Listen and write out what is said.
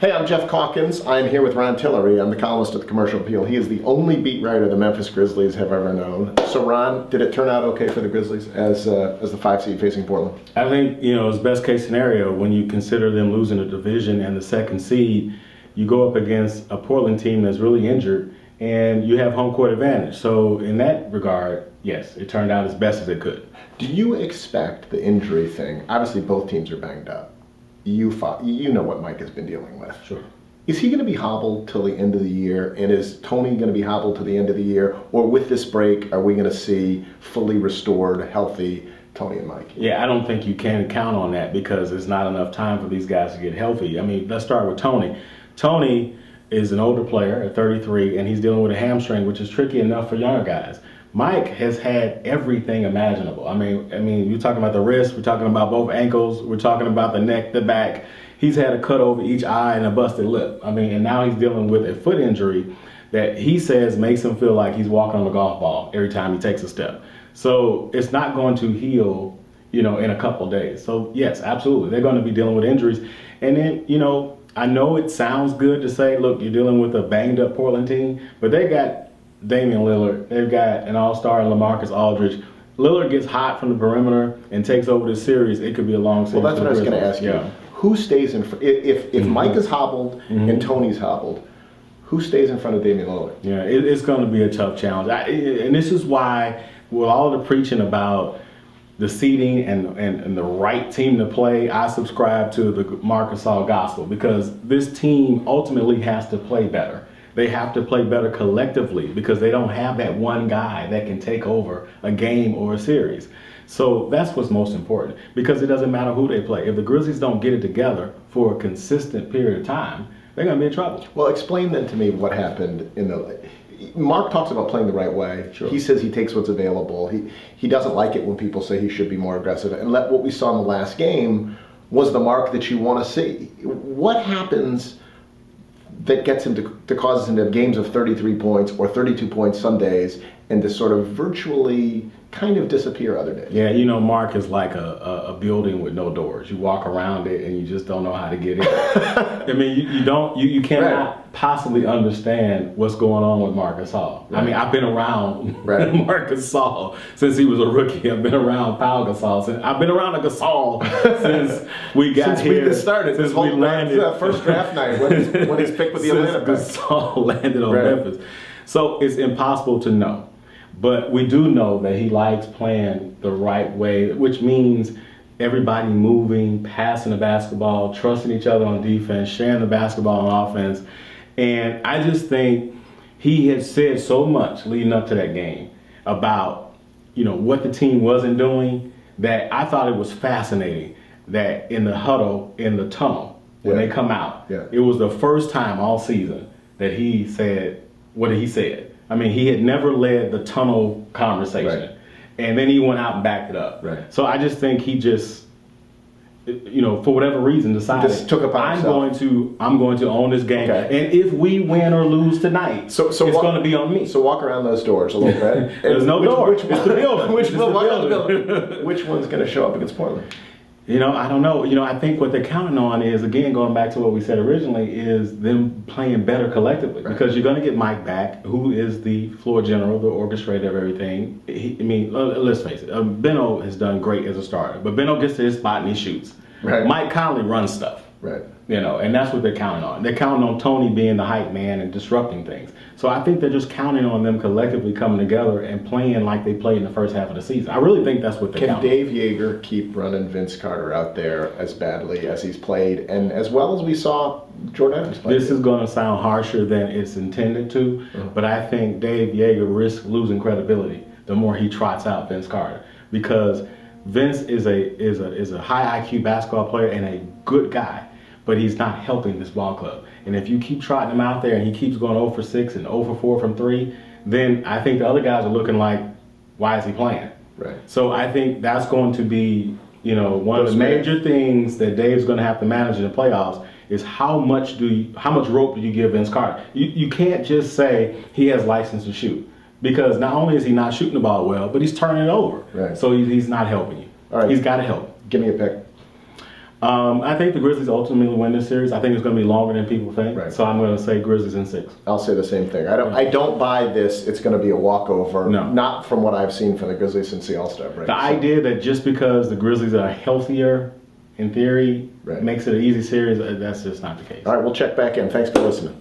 Hey, I'm Geoff Calkins. I'm here with Ron Tillery. I'm the columnist at the Commercial Appeal. He is the only beat writer the Memphis Grizzlies have ever known. So, Ron, did it turn out okay for the Grizzlies as the 5 seed facing Portland? I think, it's best case scenario when you consider them losing the division and the 2nd seed. You go up against a Portland team that's really injured, and you have home court advantage. So, in that regard, yes, it turned out as best as it could. Do you expect the injury thing? Obviously, both teams are banged up. You know what Mike has been dealing with. Sure. Is he going to be hobbled till the end of the year? And is Tony going to be hobbled till the end of the year? Or with this break, are we going to see fully restored, healthy Tony and Mike? Yeah, I don't think you can count on that because there's not enough time for these guys to get healthy. I mean, let's start with Tony. Tony is an older player at 33, and he's dealing with a hamstring, which is tricky enough for younger guys. Mike has had everything imaginable. I mean, you're talking about the wrist, we're talking about both ankles, we're talking about the neck, the back. He's had a cut over each eye and a busted lip. And now he's dealing with a foot injury that he says makes him feel like he's walking on a golf ball every time he takes a step. So it's not going to heal, in a couple of days. So yes, absolutely, they're going to be dealing with injuries. And then, I know it sounds good to say, look, you're dealing with a banged up Portland team, but they got Damian Lillard, they've got an all-star in LaMarcus Aldridge. Lillard gets hot from the perimeter and takes over the series. It could be a long series. Well, that's what I was going to ask you. Yeah. Who stays in front? If Mike is hobbled and Tony's hobbled, who stays in front of Damian Lillard? Yeah, it's going to be a tough challenge. And this is why, with all the preaching about the seeding and the right team to play, I subscribe to the Marcus Gasol gospel because this team ultimately has to play better. They have to play better collectively because they don't have that one guy that can take over a game or a series. So that's what's most important because it doesn't matter who they play. If the Grizzlies don't get it together for a consistent period of time, they're going to be in trouble. Well, explain then to me what happened in the... Mark talks about playing the right way. Sure. He says he takes what's available. He doesn't like it when people say he should be more aggressive. And what we saw in the last game was the Mark that you want to see. What happens that gets him to causes him to have games of 33 points or 32 points some days and to sort of virtually kind of disappear other days? Yeah, Mark is like a building with no doors. You walk around it and you just don't know how to get in. you cannot possibly understand what's going on with Marc Gasol. Right. I've been around Marc Gasol since he was a rookie. I've been around Pau Gasol. I've been around a Gasol since we got here. Since we started. Since we landed. First draft night when he's picked with the Atlanta Since Gasol landed on Memphis. So it's impossible to know. But we do know that he likes playing the right way, which means everybody moving, passing the basketball, trusting each other on defense, sharing the basketball on offense. And I just think he had said so much leading up to that game about, what the team wasn't doing that I thought it was fascinating that in the huddle, in the tunnel, when they come out, it was the first time all season that he said what he said. He had never led the tunnel conversation, and then he went out and backed it up. Right. So I just think he just, for whatever reason, decided just took upon himself. I'm going to own this game, and if we win or lose tonight, it's going to be on me. So walk around those doors a little bit. There's no door. It's the building. Which one's going to show up against Portland? I don't know. I think what they're counting on is, again, going back to what we said originally, is them playing better collectively. Right. Because you're going to get Mike back, who is the floor general, the orchestrator of everything. Let's face it, Benno has done great as a starter, but Benno gets to his spot and he shoots. Right. Mike Conley runs stuff. Right. And that's what they're counting on. They're counting on Tony being the hype man and disrupting things. So I think they're just counting on them collectively coming together and playing like they played in the first half of the season. I really think that's what they're counting on. Can Dave Yeager keep running Vince Carter out there as badly as he's played and as well as we saw Jordan Adams play? This is going to sound harsher than it's intended to, but I think Dave Yeager risks losing credibility the more he trots out Vince Carter because Vince is a high IQ basketball player and a good guy. But he's not helping this ball club. And if you keep trotting him out there and he keeps going 0 for 6 and 0 for 4 from 3, then I think the other guys are looking like, why is he playing? Right. So I think that's going to be, one of the major things that Dave's going to have to manage in the playoffs is how much rope do you give Vince Carter? You can't just say he has license to shoot because not only is he not shooting the ball well, but he's turning it over. Right. So he's not helping you. All right. He's got to help. Give me a pick. I think the Grizzlies ultimately win this series. I think it's going to be longer than people think. Right. So I'm going to say Grizzlies in 6. I'll say the same thing. I don't buy this. It's going to be a walkover. No. Not from what I've seen from the Grizzlies since the All-Star break. The idea that just because the Grizzlies are healthier, in theory, Right. makes it an easy series, that's just not the case. All right, we'll check back in. Thanks for listening.